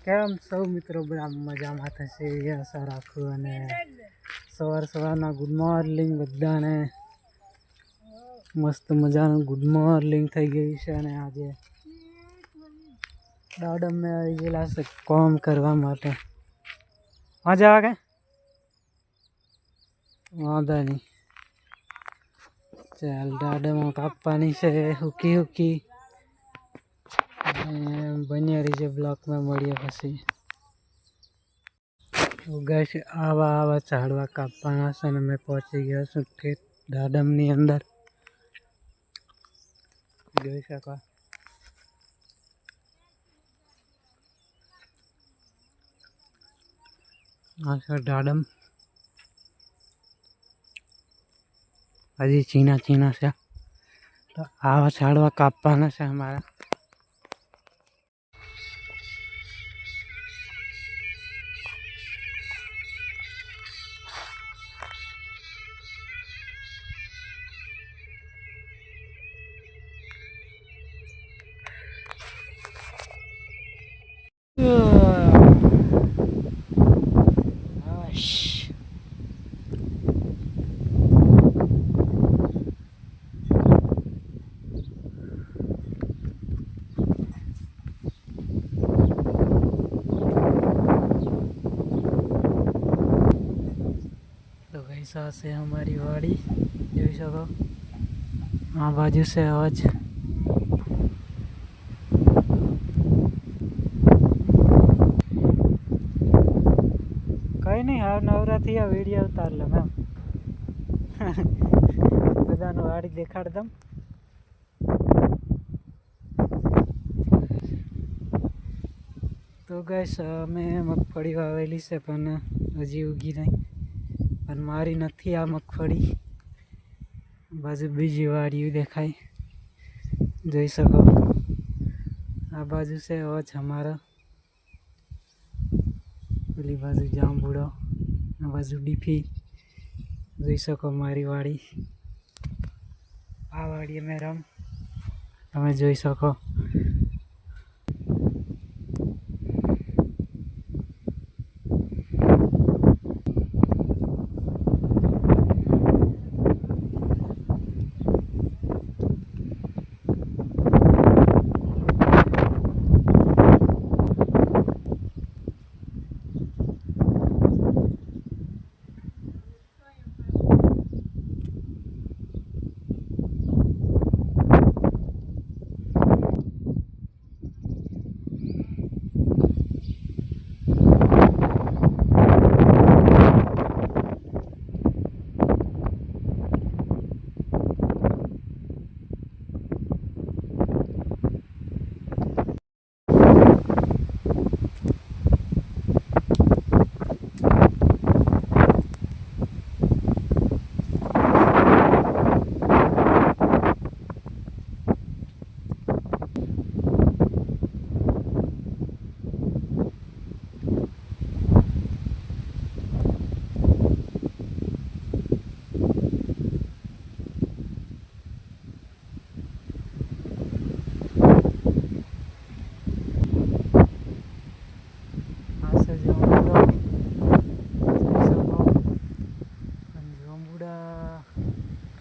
કેમ સૌ મિત્રો બધા મજામાં થશે એ આશા રાખું અને સવારના ગુડ મોર્નિંગ બધાને મસ્ત મજાનું ગુડ મોર્નિંગ થઈ ગયું છે અને આજે દાડમ મેં આવી ગયેલા છે કામ કરવા માટે મજા આવે વાંધો નહીં ચાલ દાડમ કાપવાની છે હુકી બન્યા રહી છે બ્લોકમાં મળીએ પછી ગાઈસ આવા ઝાડવા કાપવાના છે અને મેં પહોંચી ગયો છું કે દાડમની અંદર જોઈ શકો આ છે દાડમ હજી ચીના છે તો આવા ઝાડવા કાપવાના છે અમારા ऐसा से हमारी वाड़ी જોઈ શકો આ બાજુ છે અવાજ કઈ નહીં હાવ નવરાથી આ વિડીયો ઉતાર લે મેમ બધાનું વાડી દેખાડ દમ તો ગાઈસ અમે મગફળી વાવેલી છે પણ હજી ઉગી નહીં પણ મારી નથી આ મગફળી બાજુ બીજી વાડી દેખાય જોઈ શકો આ બાજુ છે અવાજ અમારો પેલી બાજુ જાંબુડો આ બાજુ ડીફી જોઈ શકો મારી વાડી આ વાડી અમે તમે જોઈ શકો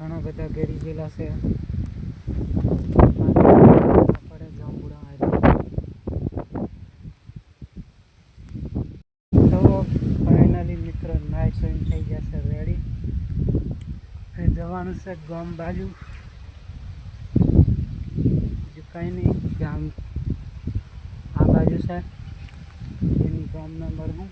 ઘણા બધા ઘેરી ગયેલા છે તો ફાઇનલી મિત્રો નાઇટ સોઈન થઈ જશે રેડી જવાનું છે ગામ બાજુ બીજું કંઈ નહીં ગામ આ બાજુ છે એની ગામમાં મળવું